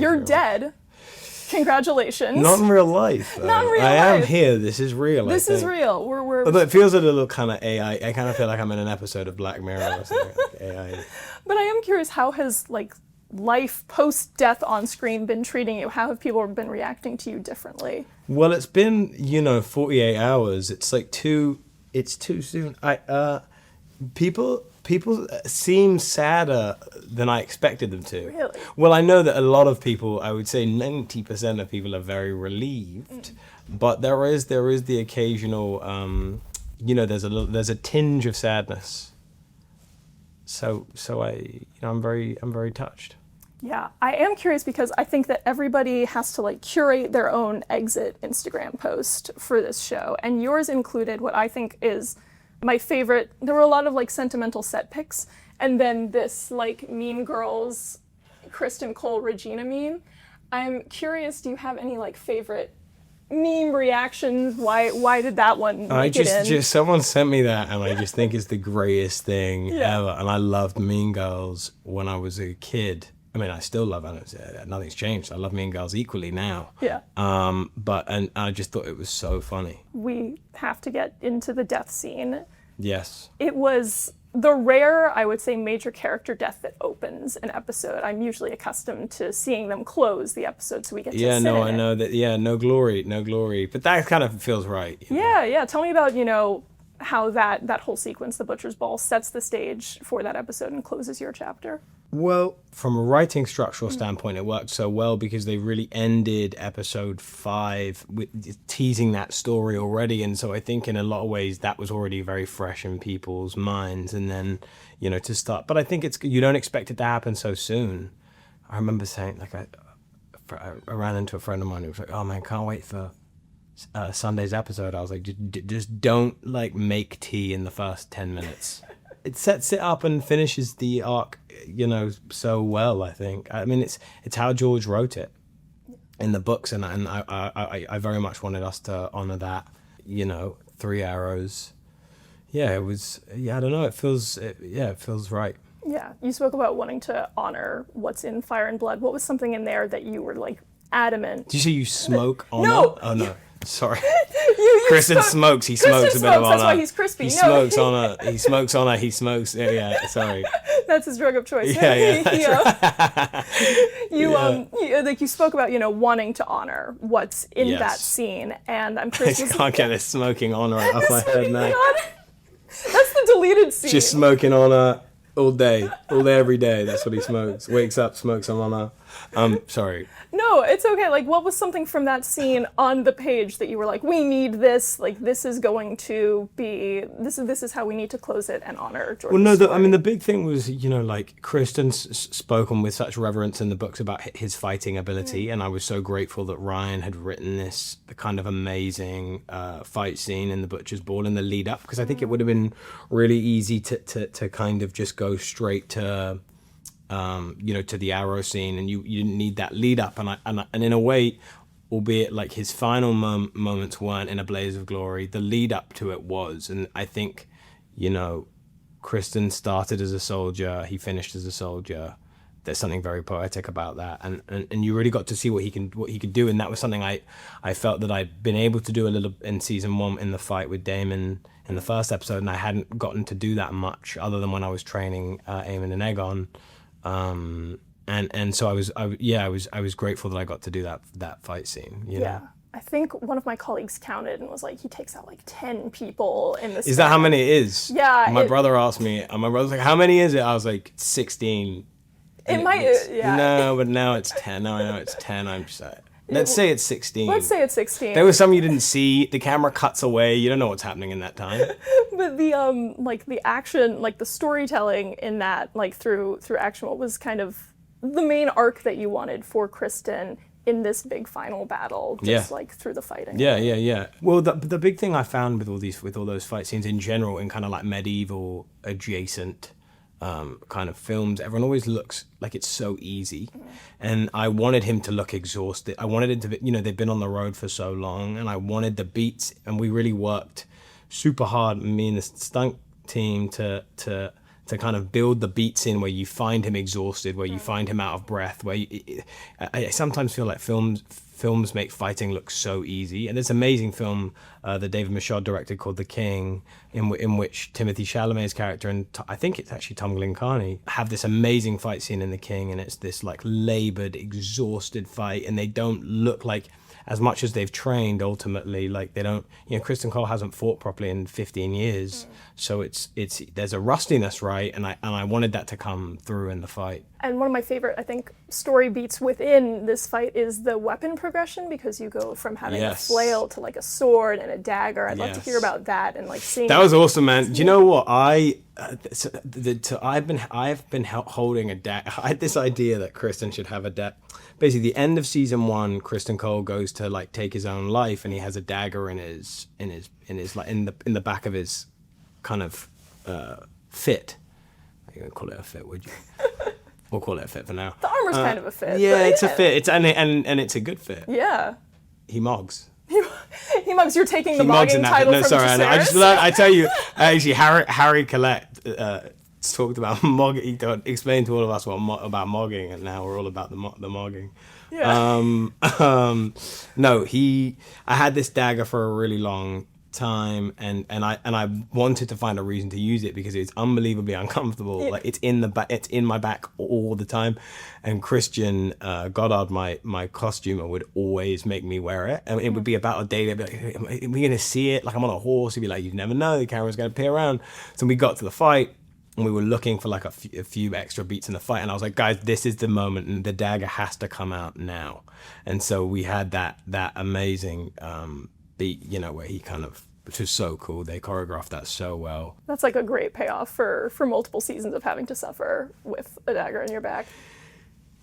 You're dead. Congratulations. Not in real life. Not in real life. I am here. This is real. This is real. We're. Although it feels a little kind of AI. I kind of feel like I'm in an episode of Black Mirror or something. Like AI. But I am curious, how has like life post-death on screen been treating you? How have people been reacting to you differently? Well, it's been 48 hours. It's like it's too soon. People seem sadder than I expected them to. Really? Well, I know that a lot of people, I would say 90% of people are very relieved, but there is the occasional, there's a tinge of sadness. So I'm very touched. Yeah, I am curious because I think that everybody has to like curate their own exit Instagram post for this show, and yours included what I think is my favorite. There were a lot of like sentimental set pics, and then this like Mean Girls, Criston Cole, Regina meme. I'm curious, do you have any like favorite meme reactions? Why did that one make it in? Just someone sent me that, and I just think it's the greatest thing ever. And I loved Mean Girls when I was a kid. I mean, I still love it. Nothing's changed. I love Mean Girls equally now. Yeah. But I just thought it was so funny. We have to get into the death scene. Yes. It was the rare, I would say, major character death that opens an episode. I'm usually accustomed to seeing them close the episode, so we get to sit in I know that. Yeah, no glory. But that kind of feels right. Yeah. Tell me about how that whole sequence, the Butcher's Ball, sets the stage for that episode and closes your chapter. Well, from a writing structural standpoint, it worked so well because they really ended episode 5 with teasing that story already. And so I think in a lot of ways that was already very fresh in people's minds. And then, to start. But I think you don't expect it to happen so soon. I remember saying, like, I ran into a friend of mine who was like, oh man, can't wait for Sunday's episode. I was like, just don't like make tea in the first 10 minutes. It sets it up and finishes the arc, so well, I think. I mean, it's how George wrote it in the books, and I very much wanted us to honor that, 3 arrows. Yeah, it was, I don't know, it feels right. Yeah, you spoke about wanting to honor what's in Fire and Blood. What was something in there that you were, like, adamant? Did you say you smoke honor? No! Oh, no. Sorry. Criston smokes. He smokes a bit of honor. That's why he's crispy. He smokes honor. He smokes honor. He smokes. Yeah. Sorry. That's his drug of choice. Yeah. You spoke about wanting to honor what's in that scene, and I'm curious. I can't get this smoking honor off my head now. That's the deleted scene. Just smoking honor all day, every day. That's what he smokes. Wakes up, smokes some honor. Sorry. No, it's okay. Like, what was something from that scene on the page that you were like, we need this, like, this is going to be, this is how we need to close it and honor George's Well, no, story. the big thing was, like, Criston's spoken with such reverence in the books about his fighting ability, and I was so grateful that Ryan had written this kind of amazing fight scene in the Butcher's Ball in the lead up, because I think it would have been really easy to kind of just go straight to to the arrow scene, and you didn't need that lead up, and in a way, albeit like his final moments weren't in a blaze of glory, the lead up to it was, and I think, Criston started as a soldier, he finished as a soldier. There's something very poetic about that, and you really got to see what he could do, and that was something I felt that I'd been able to do a little in season 1 in the fight with Daemon in the first episode, and I hadn't gotten to do that much other than when I was training Aemon and Aegon. And so I was grateful that I got to do that fight scene. Yeah. I think one of my colleagues counted and was like, he takes out like 10 people in this. Is that how many it is? Yeah. My brother asked me, and my brother's like, how many is it? I was like, 16. It might, yeah. No, but now it's 10. Now I know it's 10. I'm just let's say it's 16. Let's say it's 16. There was some you didn't see. The camera cuts away. You don't know what's happening in that time. But the like the action, like the storytelling in that, like through action, what was kind of the main arc that you wanted for Criston in this big final battle, just like through the fighting. Yeah. Well, the big thing I found with all those fight scenes in general, in kind of like medieval adjacent kind of films, everyone always looks like it's so easy, and I wanted him to look exhausted. I wanted it to be, they've been on the road for so long, and I wanted the beats, and we really worked super hard, me and the stunt team, to kind of build the beats in where you find him exhausted, where you find him out of breath, where I sometimes feel like films make fighting look so easy. And this amazing film that David Michôd directed called The King, in which Timothée Chalamet's character and I think it's actually Tom Glencarny have this amazing fight scene in The King, and it's this like labored, exhausted fight, and they don't look like, as much as they've trained, ultimately, like they don't, Criston Cole hasn't fought properly in 15 years. So it's there's a rustiness, right? And I wanted that to come through in the fight. And one of my favorite, I think, story beats within this fight is the weapon progression, because you go from having a flail to like a sword and a dagger. I'd love to hear about that and like seeing. That was awesome, man. Do you know what I've been holding a dagger. I had this idea that Criston should have a dagger. Basically, the end of season 1, Criston Cole goes to like take his own life, and he has a dagger in his like in the back of his kind of fit. You wouldn't call it a fit, would you? We'll call it a fit for now. The armor's kind of a fit. Yeah, it's a fit. It's and it's a good fit. Yeah. He mogs. He mugs. You're taking the mogging title from Jace. I just learned. I tell you, actually, Harry Collette talked about mogging. He explained to all of us about mogging, and now we're all about the mogging. Yeah. No, I had this dagger for a really long time, and I wanted to find a reason to use it because it's unbelievably uncomfortable. Like it's in my back all the time. And Christian Goddard, my costumer, would always make me wear it, and it would be about a day. They'd be like, "Are we gonna see it?" Like I'm on a horse. He'd be like, "You never know. The camera's gonna appear around." So we got to the fight, and we were looking for like a few extra beats in the fight, and I was like, "Guys, this is the moment, and the dagger has to come out now." And so we had that amazing beat, where he kind of, which was so cool. They choreographed that so well. That's like a great payoff for multiple seasons of having to suffer with a dagger in your back.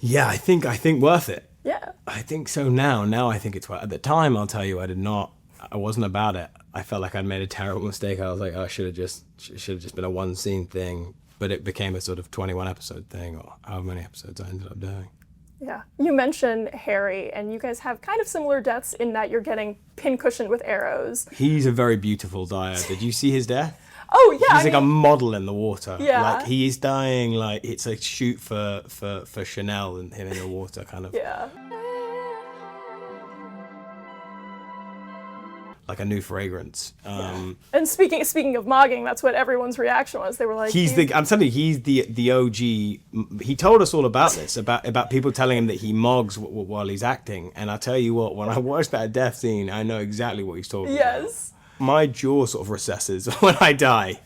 Yeah, I think worth it. Yeah. I think so now. Now I think it's worth it. At the time, I'll tell you, I wasn't about it. I felt like I'd made a terrible mistake. I was like, oh, I should have just been a one scene thing, but it became a sort of 21 episode thing, or however many episodes I ended up doing. Yeah. You mentioned Harry, and you guys have kind of similar deaths in that you're getting pincushioned with arrows. He's a very beautiful dyer. Did you see his death? Oh, yeah. He's a model in the water. Yeah. Like, he is dying like it's a shoot for Chanel and him in the water, kind of. Yeah. Like a new fragrance. And speaking of mogging, that's what everyone's reaction was. They were like, I'm telling you, he's the OG. He told us all about this, about people telling him that he mogs while he's acting. And I tell you what, when I watched that death scene, I know exactly what he's talking about. Yes. My jaw sort of recesses when I die.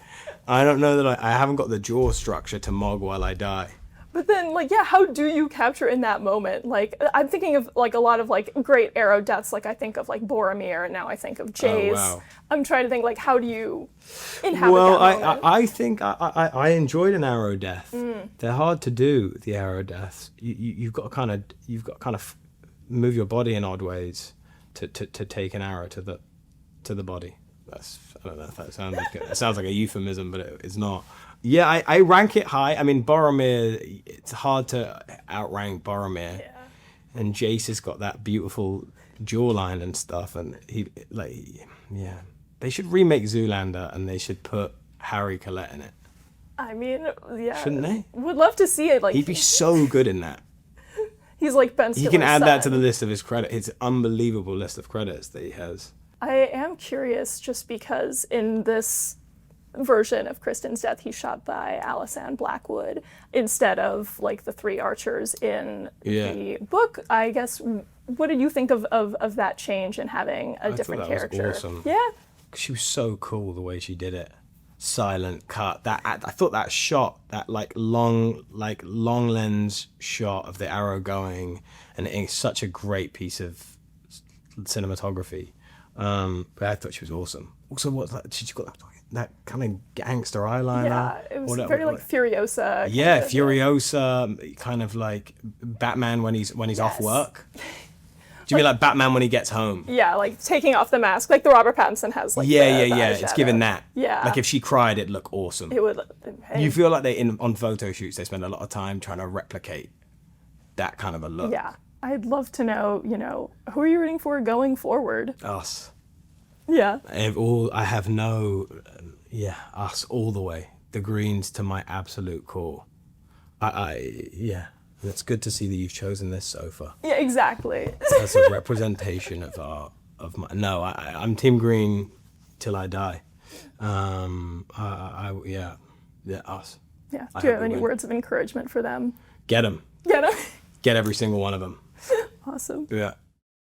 I don't know that I haven't got the jaw structure to mog while I die. But then, like, yeah, how do you capture in that moment? Like, I'm thinking of, like, a lot of, like, great arrow deaths. Like, I think of, like, Boromir, and now I think of Jace. Oh, wow. I'm trying to think, like, how do you inhabit well, that moment? I think I enjoyed an arrow death. They're hard to do, the arrow deaths. You've got to kind of move your body in odd ways to take an arrow to the body. I don't know if that sounds like it sounds like a euphemism, but it's not. Yeah, I rank it high. I mean, Boromir, it's hard to outrank Boromir. Yeah. And Jace has got that beautiful jawline and stuff, and they should remake Zoolander, and they should put Harry Collette in it. I mean, yeah. Shouldn't they? Would love to see it. Like, he'd be so good in that. He's like Ben Stiller's He can add son. that to the list of his credits. His unbelievable list of credits that he has. I am curious, just because in this version of Criston's death, he's shot by Alysanne Blackwood instead of like the three archers in the book. I guess, what did you think of that change and having a different character? Was awesome. Yeah. She was so cool the way she did it. Silent cut. I thought that shot, that long lens shot of the arrow going, and it's such a great piece of cinematography. But I thought she was awesome. Also, she's got that kind of gangster eyeliner. Yeah, it was very like Furiosa. Yeah, Furiosa, kind of like Batman when he's off work. Do you mean like Batman when he gets home? Yeah, like taking off the mask, like the Robert Pattinson has. Like yeah. eyeshadow. It's given that. Yeah. Like if she cried, it'd look awesome. It would. Hey. You feel like on photo shoots they spend a lot of time trying to replicate that kind of a look. Yeah, I'd love to know. Who are you rooting for going forward? Us. Yeah. Us all the way. the greens to my absolute core. Yeah, it's good to see that you've chosen this sofa. Yeah, exactly. That's a representation of my. No, I'm Team Green till I die. Yeah, us. Yeah. I Do you hope have we any win. words of encouragement for them? Get them. Yeah. No? Get every single one of them. Awesome. Yeah.